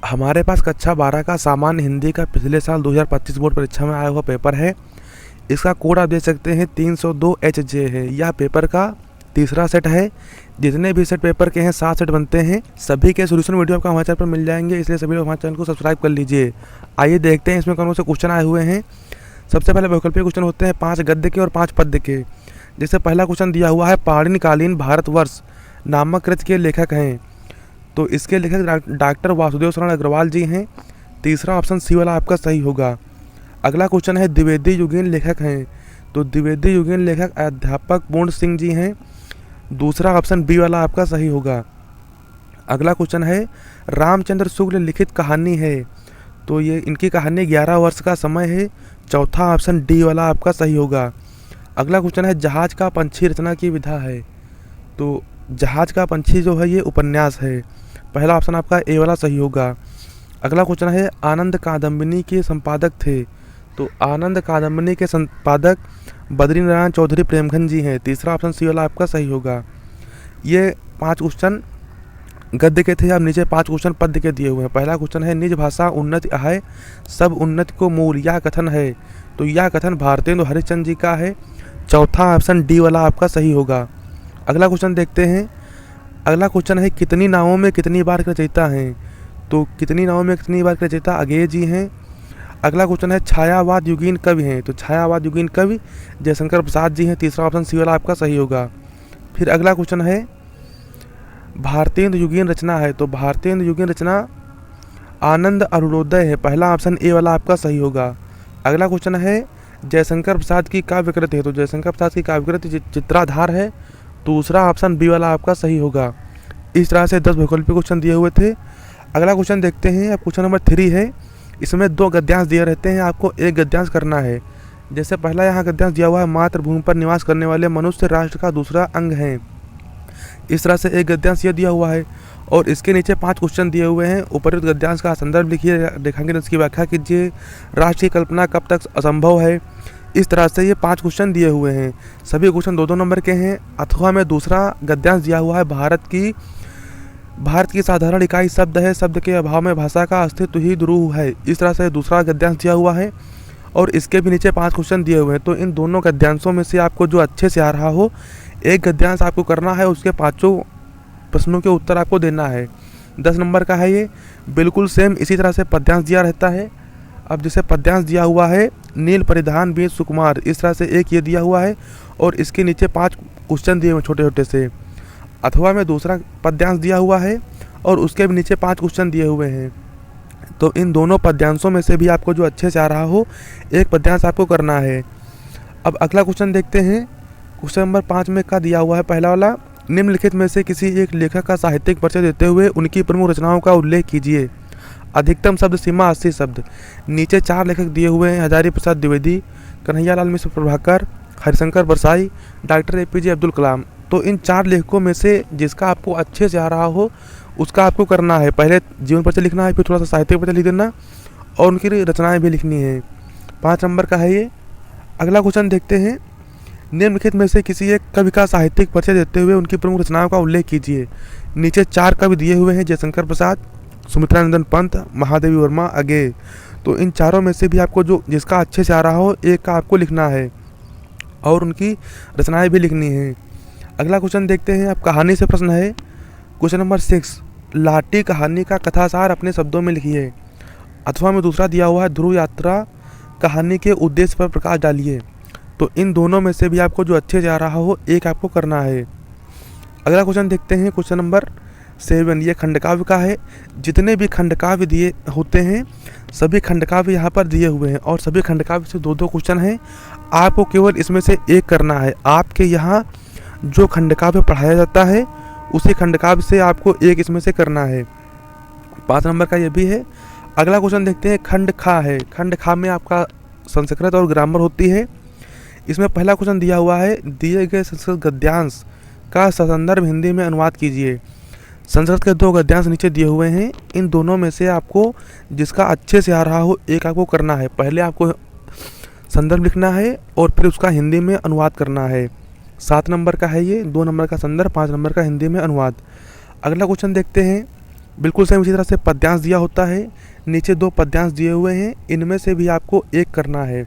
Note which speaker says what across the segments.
Speaker 1: हमारे पास कक्षा 12 का सामान्य हिंदी का पिछले साल 2025 बोर्ड परीक्षा में आया हुआ पेपर है। इसका कोड आप देख सकते हैं 302 HJ है। यह पेपर का तीसरा सेट है। जितने भी सेट पेपर के हैं 7 सेट बनते हैं। सभी के सोल्यूशन वीडियो आपको हमारे चैनल पर मिल जाएंगे, इसलिए सभी लोग हमारे चैनल को सब्सक्राइब कर लीजिए। आइए देखते हैं इसमें कौन से क्वेश्चन आए हुए हैं। सबसे पहले वैकल्पिक क्वेश्चन होते हैं 5 गद्य के और 5 पद्य के। जैसे पहला क्वेश्चन दिया हुआ है पाणिनिकालीन भारतवर्ष नामक कृति के लेखक हैं, तो इसके लेखक डॉक्टर वासुदेव शरण अग्रवाल जी हैं। तीसरा ऑप्शन सी वाला आपका सही होगा। अगला क्वेश्चन है द्विवेदी युगीन लेखक हैं, तो द्विवेदी युगीन लेखक अध्यापक पूर्ण सिंह जी हैं। दूसरा ऑप्शन बी वाला आपका सही होगा। अगला क्वेश्चन है रामचंद्र शुक्ल लिखित कहानी है, तो ये इनकी कहानी 11 वर्ष का समय है। चौथा ऑप्शन डी वाला आपका सही होगा। अगला क्वेश्चन है जहाज का पंछी रचना की विधा है, तो जहाज का पंछी जो है ये उपन्यास है। पहला ऑप्शन आपका ए वाला सही होगा। अगला क्वेश्चन है आनंद कादम्बिनी के संपादक थे, तो आनंद कादम्बिनी के संपादक बद्रीनारायण चौधरी प्रेमघन जी हैं। तीसरा ऑप्शन सी वाला आपका सही होगा। ये 5 क्वेश्चन गद्य के थे। अब नीचे 5 क्वेश्चन पद्य के दिए हुए हैं। पहला क्वेश्चन है निज भाषा उन्नति है सब उन्नति को मूल, यह कथन है, तो यह कथन भारतेंदु हरिश्चंद्र जी का है। चौथा ऑप्शन डी वाला आपका सही होगा। अगला क्वेश्चन देखते हैं। अगला क्वेश्चन है कितनी नावों में कितनी बार रचयिता हैं, तो कितनी नावों में कितनी बार रचयिता अगेय जी हैं। अगला क्वेश्चन है छायावाद युगीन कवि हैं, तो छायावाद युगीन कवि जयशंकर प्रसाद जी हैं। तीसरा ऑप्शन सी वाला आपका सही होगा। फिर अगला क्वेश्चन है भारतेंदु युगीन रचना है, तो भारतेंदु युगीन रचना आनंद अरुणोदय है। पहला ऑप्शन ए वाला आपका सही होगा। अगला क्वेश्चन है जयशंकर प्रसाद की काव्य कृति है, तो जयशंकर प्रसाद की काव्य कृति चित्राधार है। दूसरा ऑप्शन बी वाला आपका सही होगा। इस तरह से 10 वैकल्पिक क्वेश्चन दिए हुए थे। अगला क्वेश्चन देखते हैं। अब क्वेश्चन नंबर 3 है। इसमें 2 गद्यांश दिए रहते हैं, आपको एक गद्यांश करना है। जैसे पहला यहाँ गद्यांश दिया हुआ है मातृभूमि पर निवास करने वाले मनुष्य राष्ट्र का दूसरा अंग है। इस तरह से एक गद्यांश यह दिया हुआ है और इसके नीचे 5 क्वेश्चन दिए हुए हैं। उपर्युक्त गद्यांश का संदर्भ लिखिए, रेखांकित इसकी व्याख्या कीजिए, राष्ट्र की कल्पना कब तक असंभव है। इस तरह से ये 5 क्वेश्चन दिए हुए हैं। सभी क्वेश्चन 2-2 नंबर के हैं। अथवा में दूसरा गद्यांश दिया हुआ है भारत की साधारण इकाई शब्द है, शब्द के अभाव में भाषा का अस्तित्व ही दुरूह है। इस तरह से दूसरा गद्यांश दिया हुआ है और इसके भी नीचे 5 क्वेश्चन दिए हुए हैं। तो इन दोनों गद्यांशों में से आपको जो अच्छे से आ रहा हो एक गद्यांश आपको करना है, उसके 5 प्रश्नों के उत्तर आपको देना है। 10 नंबर का है ये। बिल्कुल सेम इसी तरह से पद्यांश दिया रहता है। अब जैसे पद्यांश दिया हुआ है नील परिधान बीच सुकुमार, इस तरह से एक ये दिया हुआ है और इसके नीचे 5 क्वेश्चन दिए हुए छोटे छोटे से। अथवा में दूसरा पद्यांश दिया हुआ है और उसके भी नीचे 5 क्वेश्चन दिए हुए हैं। तो इन दोनों पद्यांशों में से भी आपको जो अच्छे से आ रहा हो एक पद्यांश आपको करना है। अब अगला क्वेश्चन देखते हैं। क्वेश्चन नंबर 5 में का दिया हुआ है पहला वाला निम्नलिखित में से किसी एक लेखक का साहित्यिक परिचय देते हुए उनकी प्रमुख रचनाओं का उल्लेख कीजिए। अधिकतम शब्द सीमा 80 शब्द। नीचे 4 लेखक दिए हुए हैं हजारी प्रसाद द्विवेदी, कन्हैयालाल मिश्र प्रभाकर, हरिशंकर बरसाई, डॉक्टर APJ अब्दुल कलाम। तो इन 4 लेखकों में से जिसका आपको अच्छे से आ रहा हो उसका आपको करना है। पहले जीवन परिचय लिखना है, फिर थोड़ा सा साहित्यिक परिचय लिख देना और उनकी रचनाएं भी लिखनी है। 5 नंबर का है ये। अगला क्वेश्चन देखते हैं। निम्नलिखित में से किसी एक कवि का साहित्यिक परिचय देते हुए उनकी प्रमुख रचनाओं का उल्लेख कीजिए। नीचे 4 कवि दिए हुए हैं जयशंकर प्रसाद, सुमित्रानंदन पंत, महादेवी वर्मा, अगेय। तो इन चारों में से भी आपको जो जिसका अच्छे से आ रहा हो एक का आपको लिखना है और उनकी रचनाएं भी लिखनी है। अगला क्वेश्चन देखते हैं। अब कहानी से प्रश्न है। क्वेश्चन नंबर 6 लाटी कहानी का कथासार अपने शब्दों में लिखिए। अथवा में दूसरा दिया हुआ है ध्रुव यात्रा कहानी के उद्देश्य पर प्रकाश डालिए। तो इन दोनों में से भी आपको जो अच्छे से आ रहा हो एक आपको करना है। अगला क्वेश्चन देखते हैं। क्वेश्चन नंबर 7 ये खंडकाव्य का है। जितने भी खंडकाव्य दिए होते हैं सभी खंडकाव्य यहाँ पर दिए हुए हैं और सभी खंडकाव्य से 2-2 क्वेश्चन हैं। आपको केवल इसमें से एक करना है। आपके यहाँ जो खंडकाव्य पढ़ाया जाता है उसी खंडकाव्य से आपको एक इसमें से करना है। 5 नंबर का ये भी है। अगला क्वेश्चन देखते हैं। खंड खा है। खंड खा में आपका संस्कृत और ग्रामर होती है। इसमें पहला क्वेश्चन दिया हुआ है दिए गए संस्कृत गद्यांश का ससंदर्भ हिंदी में अनुवाद कीजिए। संस्कृत के 2 गद्यांश नीचे दिए हुए हैं। इन दोनों में से आपको जिसका अच्छे से आ रहा हो एक आपको करना है। पहले आपको संदर्भ लिखना है और फिर उसका हिंदी में अनुवाद करना है। 7 नंबर का है ये। 2 नंबर का संदर्भ, 5 नंबर का हिंदी में अनुवाद। अगला क्वेश्चन देखते हैं। बिल्कुल सेम इसी तरह से पद्यांश दिया होता है, नीचे 2 पद्यांश दिए हुए हैं, इनमें से भी आपको एक करना है।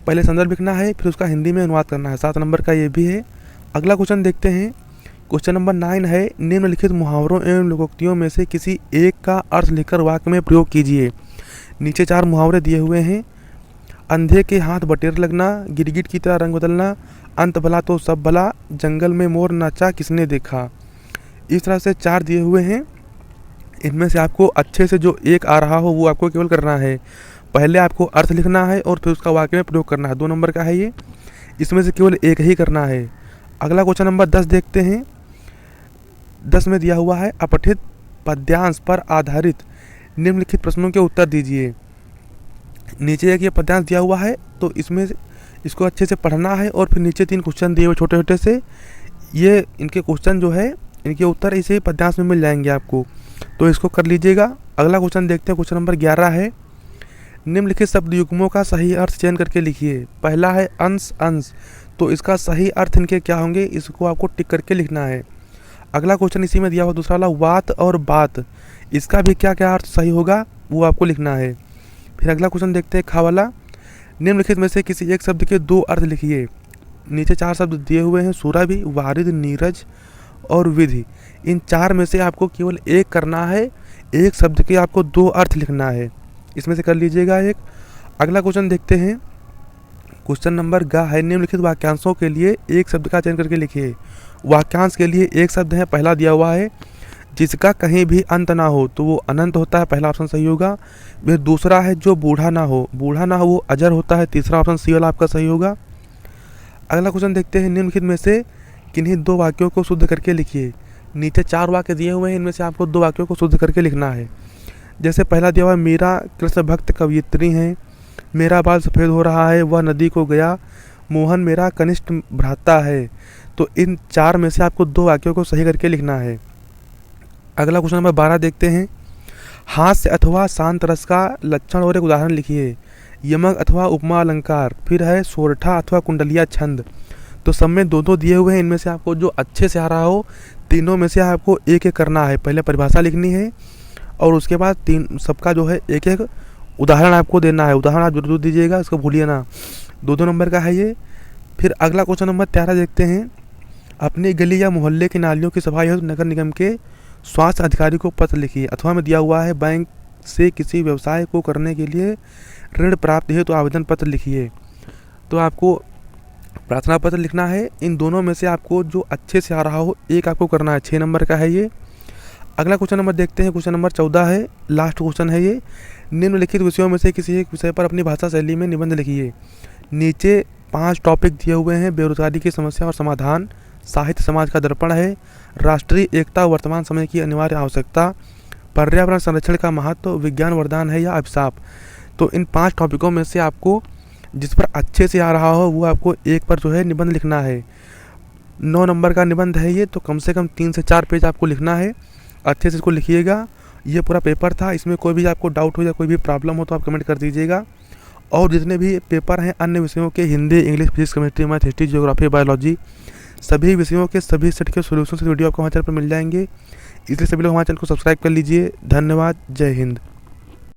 Speaker 1: पहले संदर्भ लिखना है, फिर उसका हिंदी में अनुवाद करना है। 7 नंबर का ये भी है। अगला क्वेश्चन देखते हैं। क्वेश्चन नंबर 9 है, निम्नलिखित मुहावरों एवं लोकोक्तियों में से किसी एक का अर्थ लिखकर वाक्य में प्रयोग कीजिए। नीचे 4 मुहावरे दिए हुए हैं। अंधे के हाथ बटेर लगना, गिरगिट की तरह रंग बदलना, अंत भला तो सब भला, जंगल में मोर नाचा किसने देखा। इस तरह से 4 दिए हुए हैं। इनमें से आपको अच्छे से जो एक आ रहा हो वो आपको केवल करना है। पहले आपको अर्थ लिखना है और फिर उसका वाक्य में प्रयोग करना है। 2 नंबर का है ये, इसमें से केवल एक ही करना है। अगला क्वेश्चन नंबर 10 देखते हैं। 10 में दिया हुआ है, अपठित पद्यांश पर आधारित निम्नलिखित प्रश्नों के उत्तर दीजिए। नीचे एक ये पद्यांश दिया हुआ है, तो इसमें इसको अच्छे से पढ़ना है और फिर नीचे 3 क्वेश्चन दिए हुए छोटे छोटे से, ये इनके क्वेश्चन जो है इनके उत्तर इसे ही पद्यांश में मिल जाएंगे आपको, तो इसको कर लीजिएगा। अगला क्वेश्चन देखते हैं। क्वेश्चन नंबर 11 है, निम्नलिखित शब्द युग्मों का सही अर्थ चयन करके लिखिए। पहला है अंश अंश, तो इसका सही अर्थ इनके क्या होंगे, इसको आपको टिक करके लिखना है। अगला क्वेश्चन इसी में दिया हुआ दूसरा वाला, वात और बात, इसका भी क्या क्या अर्थ सही होगा वो आपको लिखना है। फिर अगला क्वेश्चन देखते हैं, खा वाला, निम्नलिखित में से किसी एक शब्द के 2 अर्थ लिखिए। नीचे 4 शब्द दिए हुए हैं, सूराभी, वारिद, नीरज और विधि। इन 4 में से आपको केवल एक करना है, एक शब्द के आपको 2 अर्थ लिखना है, इसमें से कर लीजिएगा एक। अगला क्वेश्चन देखते हैं। क्वेश्चन नंबर ग है, निम्नलिखित वाक्यांशों के लिए एक शब्द का चयन करके लिखिए। वाक्यांश के लिए एक शब्द है, पहला दिया हुआ है, जिसका कहीं भी अंत ना हो, तो वो अनंत होता है, पहला ऑप्शन सही होगा। फिर दूसरा है, जो बूढ़ा ना हो, बूढ़ा ना हो वो अजर होता है, तीसरा ऑप्शन सी वाला आपका सही होगा। अगला क्वेश्चन देखते हैं, निम्नलिखित में से किन्हीं 2 वाक्यों को शुद्ध करके लिखिए। नीचे 4 वाक्य दिए हुए हैं, इनमें से आपको 2 वाक्यों को शुद्ध करके लिखना है। जैसे पहला दिया हुआ है, मीरा कृष्ण भक्त कवयित्री हैं, मेरा बाल सफ़ेद हो रहा है, वह नदी को गया, मोहन मेरा कनिष्ठ भ्राता है। तो इन 4 में से आपको 2 वाक्यों को सही करके लिखना है। अगला क्वेश्चन नंबर 12 देखते हैं। हास्य अथवा शांत रस का लक्षण और एक उदाहरण लिखिए। यमक अथवा उपमा अलंकार, फिर है सोरठा अथवा कुंडलिया छंद। तो सब में 2-2 दिए हुए हैं, इनमें से आपको जो अच्छे से आ रहा हो, तीनों में से आपको एक एक करना है। पहले परिभाषा लिखनी है और उसके बाद 3 सबका जो है एक एक उदाहरण आपको देना है। उदाहरण आप जरूर दीजिएगा, इसको भूलिए ना। 2-2 नंबर का है ये। फिर अगला क्वेश्चन नंबर 13 देखते हैं। अपनी गली या मोहल्ले की नालियों की सफाई हेतु नगर निगम के स्वास्थ्य अधिकारी को पत्र लिखिए। अथवा में दिया हुआ है, बैंक से किसी व्यवसाय को करने के लिए ऋण प्राप्त है तो आवेदन पत्र लिखिए। तो आपको प्रार्थना पत्र लिखना है। इन दोनों में से आपको जो अच्छे से आ रहा हो एक आपको करना है। 6 नंबर का है ये। अगला क्वेश्चन नंबर देखते हैं। क्वेश्चन नंबर 14 है, लास्ट क्वेश्चन है ये। निम्नलिखित विषयों में से किसी एक विषय पर अपनी भाषा शैली में निबंध लिखिए। नीचे 5 टॉपिक दिए हुए हैं। बेरोजगारी की समस्या और समाधान, साहित्य समाज का दर्पण है, राष्ट्रीय एकता वर्तमान समय की अनिवार्य आवश्यकता, पर्यावरण संरक्षण का महत्व, विज्ञान वरदान है या अभिशाप। तो इन 5 टॉपिकों में से आपको जिस पर अच्छे से आ रहा हो वो आपको एक पर जो है निबंध लिखना है। 9 नंबर का निबंध है ये, तो कम से कम 3 से 4 पेज आपको लिखना है। अच्छे से इसको लिखिएगा। ये पूरा पेपर था, इसमें कोई भी आपको डाउट हो या कोई भी प्रॉब्लम हो तो आप कमेंट कर दीजिएगा। और जितने भी पेपर हैं अन्य विषयों के, Hindi, English, physics, chemistry, math, history, geography, biology, सभी विषयों के सभी सेट के सोल्यूशन वीडियो आपको हमारे चैनल पर मिल जाएंगे। इसलिए सभी लोग हमारे चैनल को सब्सक्राइब कर लीजिए। धन्यवाद। जय हिंद।